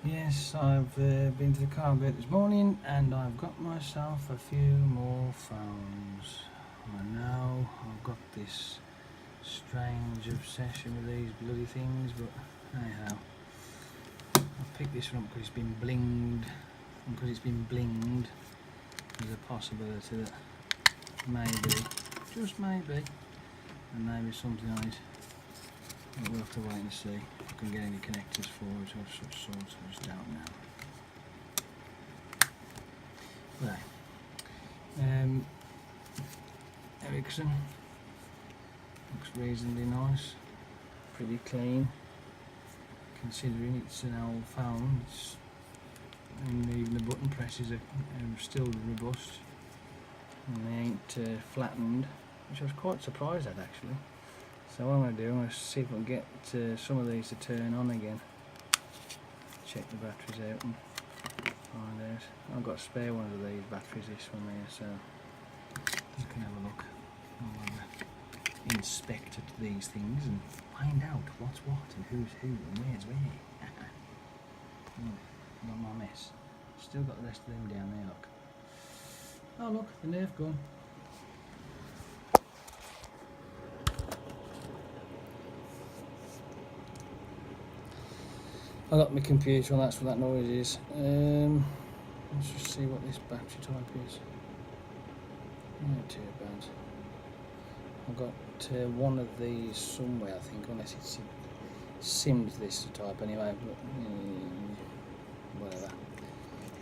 Yes, I've been to the car a bit this morning and I've got myself a few more phones. I know I've got this strange obsession with these bloody things, but anyhow, I picked this one up because it's been blinged, and because it's been blinged, there's a possibility that maybe, just maybe, and maybe something on it. But we'll have to wait and see if I can get any connectors for it or such sort. I just don't know. Right. Ericsson looks reasonably nice, pretty clean, considering it's an old phone. And even the button presses are still robust, and they ain't flattened, which I was quite surprised at actually. So what I'm going to do, I'm going to see if I can get some of these to turn on again. Check the batteries out and find out. I've got a spare one of these batteries, this one there, so you can have a look. I'll inspect at these things and find out what's what and who's who and where's where. Not my mess. Still got the rest of them down there, look. Oh look, the Nerf gun. I got my computer and that's what that noise is. Let's just see what this battery type is. Not too bad. I've got one of these somewhere, I think, unless it's simmed this type anyway, but whatever.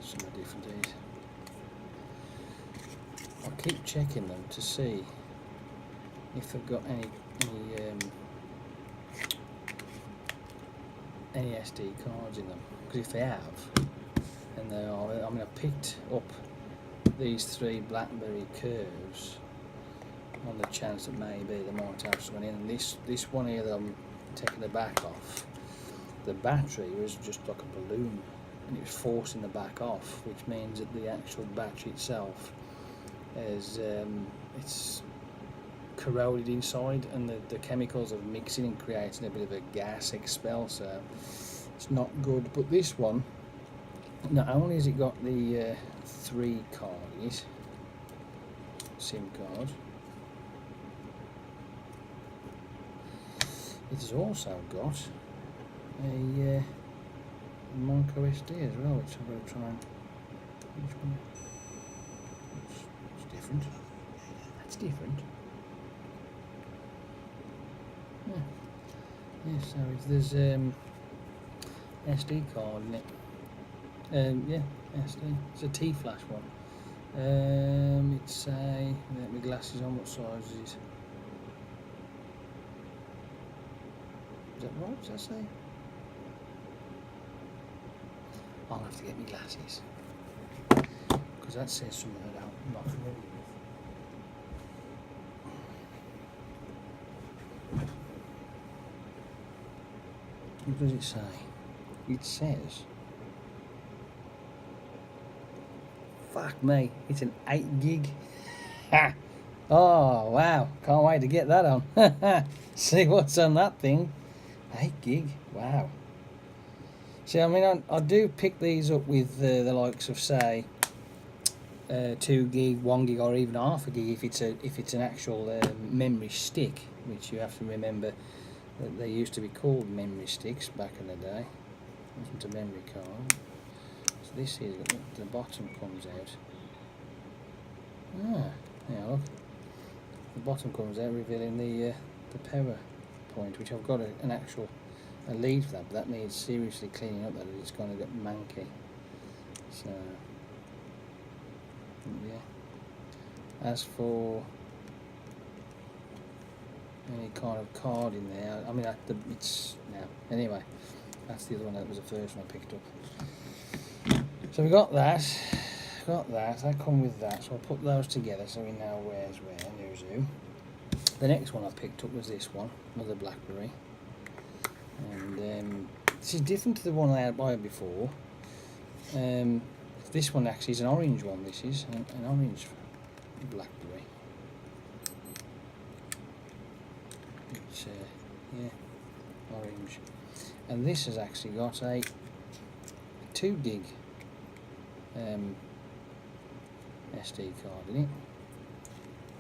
Some are different days. I'll keep checking them to see if they've got any SD cards in them, because if they have, and they are, I mean, I picked up these 3 BlackBerry curves on the chance that maybe they might have someone in, and this one here that I'm taking the back off, the battery was just like a balloon and it was forcing the back off, which means that the actual battery itself is it's corroded inside, and the chemicals are mixing and creating a bit of a gas expel, so it's not good. But this one, not only has it got the 3 cards, SIM card, it has also got a micro SD as well, which I'm going to try and, which one? It's different. That's different. Yeah, so there's SD card in it. Yeah, SD. It's a T-flash one. It's a, let my glasses on, what size is it? Is that right? Does that say? I'll have to get my glasses, because that says something that I'm not familiar with. What does it say? It says, fuck me, it's an 8 gig. Ha! Oh wow, can't wait to get that on. See what's on that thing. 8 gig, wow. See, I mean, I do pick these up with the likes of, say, 2 gig, 1 gig, or even half a gig if it's an actual memory stick, which you have to remember that they used to be called memory sticks back in the day. It wasn't a memory card. So this is, the bottom comes out. Ah, yeah, look. The bottom comes out, revealing the power point, which I've got an actual lead for that, but that needs seriously cleaning up. That it's going to get manky. So yeah. As for any kind of card in there, I mean, it's now anyway. That's the other one. That was the first one I picked up. So we got that. That come with that. So I'll put those together so we know where's where and who's who. The next one I picked up was this one, another BlackBerry, and this is different to the one I had before. This one actually is an orange one. This is an orange BlackBerry. but yeah, orange. And this has actually got a 2 gig SD card in it,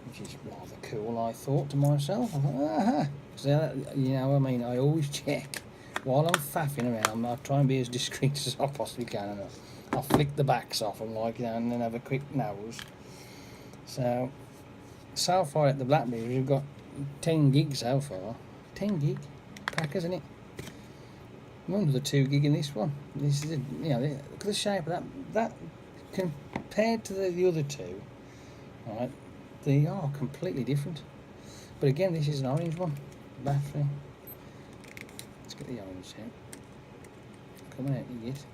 which is rather cool, I thought to myself. I thought, aha! So, you know, I mean, I always check while I'm faffing around. I try and be as discreet as I possibly can, and I'll flick the backs off and, like, you know, and then have a quick nose. So far at the Blackberry, we've got 10 gigs so far. 10 gig crackers, isn't it? Under the 2 gig in this one. This is, you know, look at the shape of that compared to the other two. Right, they are completely different. But again, this is an orange one. Battery. Let's get the orange out. Come out, you get.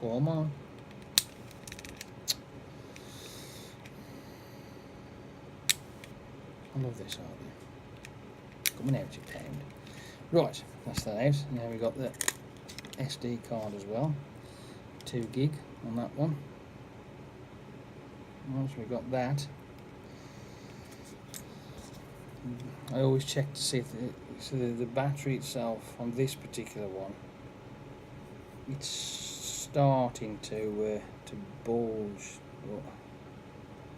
Come on. I love this idea. Coming out, you pound. Right, that's that out. Now we've got the SD card as well. 2 gig on that one. Once we've got that, I always check to see if the battery itself on this particular one, it's starting to bulge.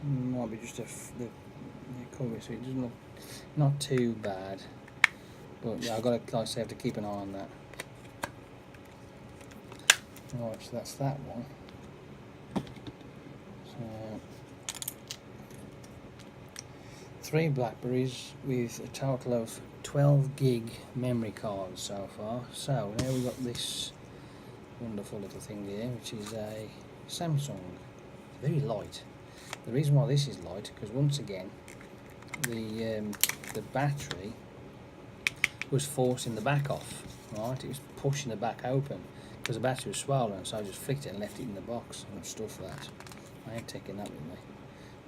Might be just the cover, so it doesn't look not too bad. But yeah, I've got to, like I say, have to keep an eye on that. Right, so that's that one. So 3 Blackberries with a total of 12 gig memory cards so far. So now we've got this wonderful little thing here, which is a Samsung. Very light. The reason why this is light, because once again, the battery was forcing the back off. Right, it was pushing the back open because the battery was swollen. So I just flicked it and left it in the box. I'm stuff that. I ain't taking that with me.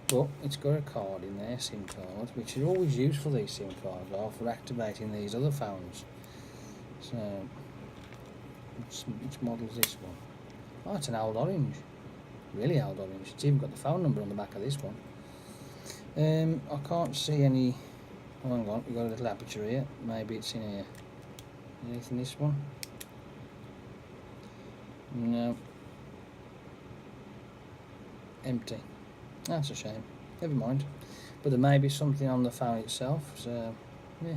But it's got a card in there, SIM card, which is always useful. These SIM cards are for activating these other phones. So, which model is this one? Oh, it's an old orange. Really old orange. It's even got the phone number on the back of this one. I can't see any. Oh, hang on, we've got a little aperture here. Maybe it's in here. Anything in this one? No. Empty. That's a shame. Never mind. But there may be something on the phone itself. So, yeah.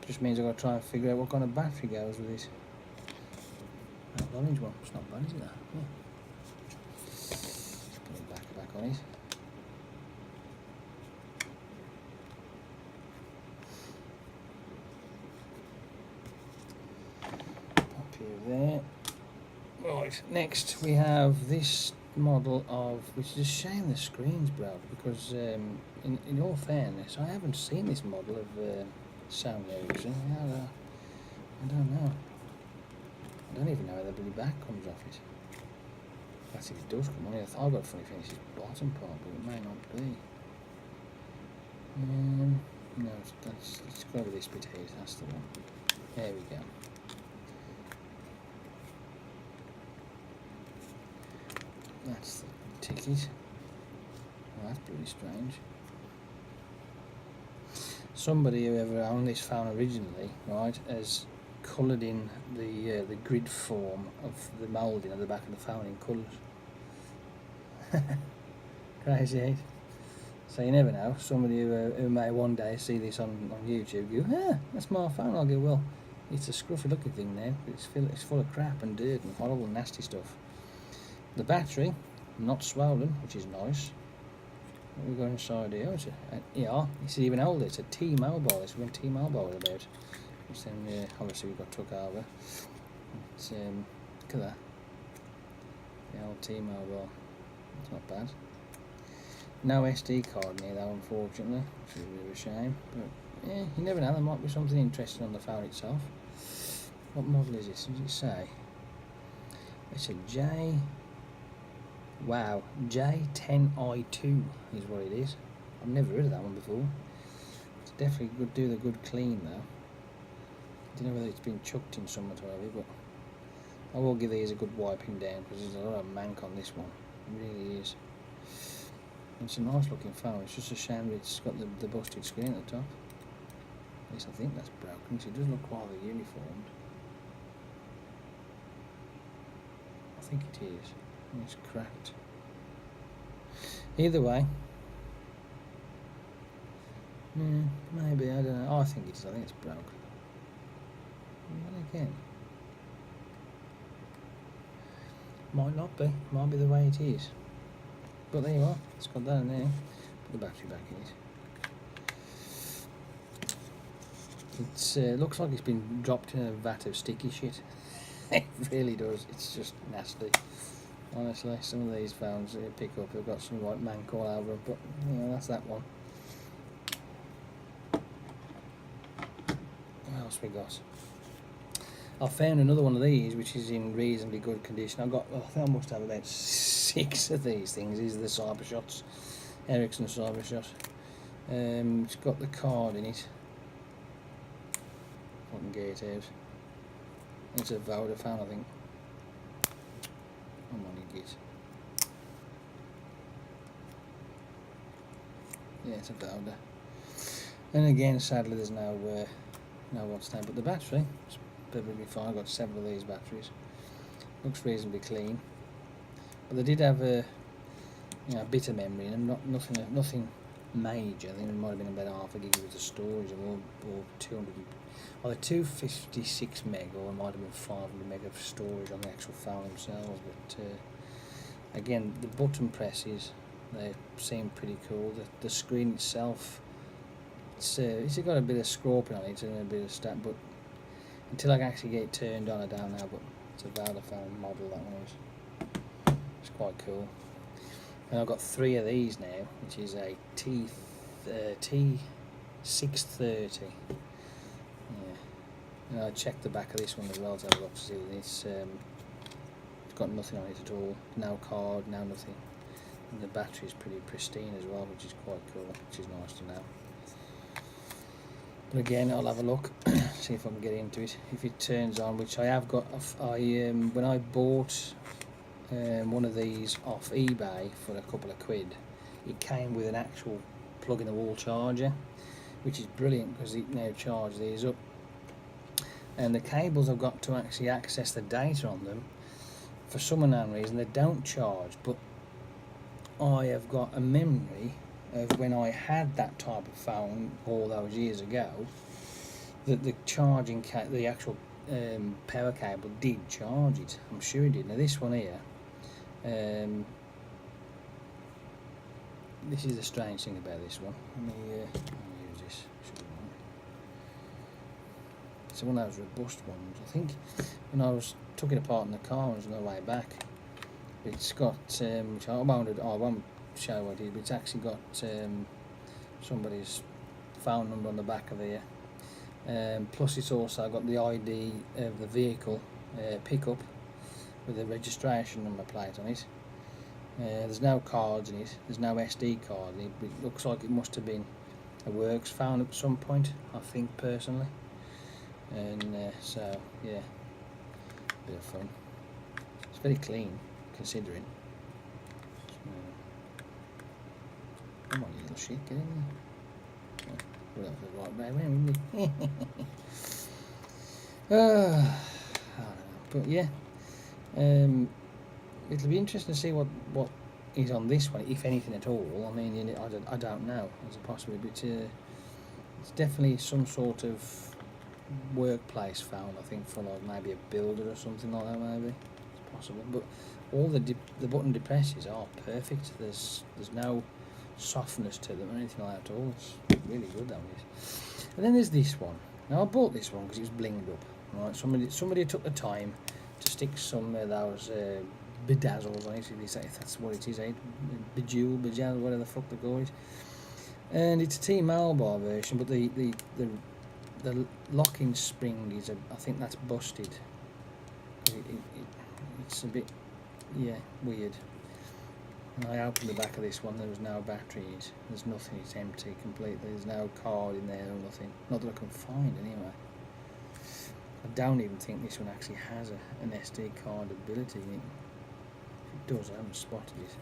Just means I've got to try and figure out what kind of battery goes with this. That orange one. It's not bad, is it? That? Yeah. Put the back on it. There. Right, next we have this model of, which is a shame the screen's broke, because in all fairness, I haven't seen this model of Sony Ericsson. I don't know. I don't even know how the bloody back comes off it. That's if it does come on here. I've got a funny feeling it's his bottom part, but it may not be. No, it's got to be this bit here. That's the one. There we go. That's the ticket. Oh, that's pretty strange. Somebody who ever owned this phone originally, right, has coloured in the grid form of the moulding at the back of the phone in colours. Crazy, eh? So you never know. Somebody who may one day see this on YouTube go, ah, that's my phone. I'll go, well, it's a scruffy looking thing now. It's full of crap and dirt and horrible nasty stuff. The battery, not swollen, which is nice. What have we got inside here? Yeah, it's even older. It's a T-Mobile. It's when T-Mobile was about. Which then, obviously, we got took over. It's, look at that. The old T-Mobile. It's not bad. No SD card near that, unfortunately, which is a bit of a shame. But, yeah, you never know. There might be something interesting on the phone itself. What model is this? What does it say? It's a J... Wow, J10i2 is what it is. I've never heard of that one before. It's definitely good. Do the good clean though. I don't know whether it's been chucked in somewhere or other, but I will give these a good wiping down because there's a lot of mank on this one. It really is. It's a nice looking phone. It's just a shame that it's got the busted screen at the top. At least I think that's broken, so it does look rather uniformed. I think it is. It's cracked. Either way, maybe, I don't know. Oh, I think it is. I think it's broken. But again, might not be. Might be the way it is. But there you are. It's got that in there. Put the battery back in it. It looks like it's been dropped in a vat of sticky shit. It really does. It's just nasty. Honestly, some of these phones you pick up have got some white mank all over them, but that's that one. What else we got? I found another one of these which is in reasonably good condition. I think I must have about 6 of these things. These are the Cybershots, Ericsson Cybershot. It's got the card in it. If I can get it out. It's a Vodafone, I think. I'm on it. Yeah, it's a Voda. And again, sadly, there's no what's name, but the battery is perfectly fine. I've got several of these batteries. Looks reasonably clean, but they did have a bit of memory in them. Nothing major. I think it might have been about half a gigabit of storage, or 200. Either 256 meg, or it might have been 500 meg of storage on the actual phone themselves. But again, the button presses, they seem pretty cool. The screen itself, it's got a bit of scrawping on it and a bit of stat, but until I can actually get it turned on, I don't know. But it's a Vodafone model, that one is. It's quite cool. And I've got 3 of these now, which is a T630. Yeah. I checked the back of this one as well to have a look to see that it's got nothing on it at all. No card, no nothing. And the battery is pretty pristine as well, which is quite cool, which is nice to know. But again, I'll have a look, see if I can get into it. If it turns on, which I have got, when I bought one of these off eBay for a couple of quid, it came with an actual plug-in-the-wall charger, which is brilliant because it now charges these up. And the cables I've got to actually access the data on them, for some unknown reason, they don't charge. But I have got a memory of when I had that type of phone all those years ago, that the charging the actual power cable did charge it. I'm sure it did. Now this one here, this is the strange thing about this one. Let me use this. It's one of those robust ones. I think when I took it apart in the car on the way back, it's got which I won't show what it is, but it's actually got somebody's phone number on the back of here. Plus it's also got the ID of the vehicle pickup with a registration number plate on it. There's no cards in it, there's no SD card in it, but it looks like it must have been a works phone at some point, I think, personally. And so yeah, bit of fun. It's very clean considering. Come on, you little shit, get in there. Put up the right way, won't you? I don't know. But yeah, it'll be interesting to see what is on this one, if anything at all. I mean, I don't know. There's a possibility, but it's definitely some sort of workplace phone, I think, for like maybe a builder or something like that. Maybe it's possible. But all the button depresses are perfect. There's no softness to them or anything like that at all. It's really good, that one is. And then there's this one. Now I bought this one because it was blinged up. Right, somebody took the time to stick some of those bedazzles on it, if that's what it is, bejeweled, whatever the fuck they call it. And it's a T-Mobile version, but the locking spring is I think that's busted. It's a bit weird. When I opened the back of this one, there was no battery in it. There's nothing. It's empty completely. There's no card in there or nothing. Not that I can find anyway. I don't even think this one actually has an SD card ability in it. If it does, I haven't spotted it.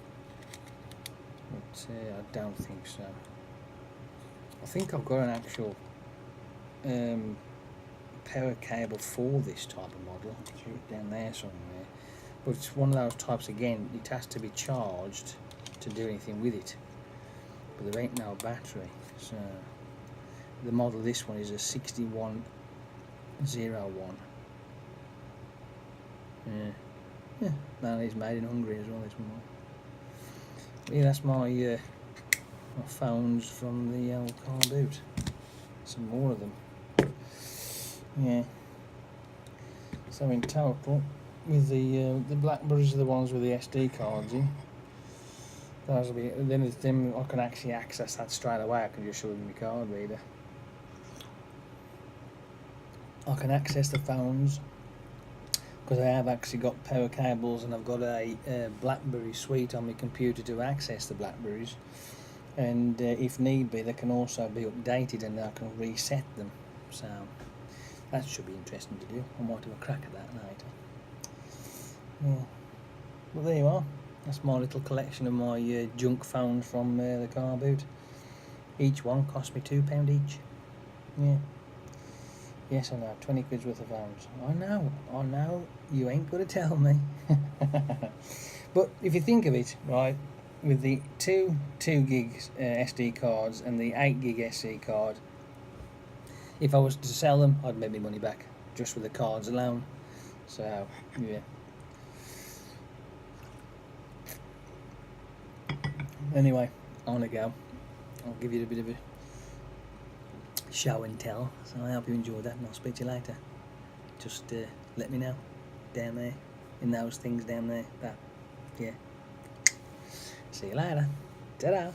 but I don't think so. I think I've got an actual power cable for this type of model. It's down there somewhere, but it's one of those types again, it has to be charged to do anything with it, but there ain't no battery. So the model, this one is a 6101. Yeah, that is made in Hungary as well, this one. But yeah, that's my phones from the old car boot. Some more of them. Yeah. So in total, with the Blackberries are the ones with the SD cards in. Those will be, then I can actually access that straight away. I can just show them my card reader. I can access the phones because I have actually got power cables, and I've got a BlackBerry suite on my computer to access the Blackberries. And if need be, they can also be updated, and I can reset them. So that should be interesting to do. I might have a crack at that later. Yeah. Well, there you are. That's my little collection of my junk phones from the car boot. Each one cost me £2 each. Yeah. Yes, I know, 20 quid's worth of phones. I know, you ain't gonna tell me. But if you think of it, right, with the two gig SD cards and the 8 gig SD card, if I was to sell them, I'd make my money back just with the cards alone. So, yeah. Anyway, I want to go. I'll give you a bit of a show and tell. So I hope you enjoyed that, and I'll speak to you later. Just let me know down there, in those things down there. That, yeah. See you later. Ta-da.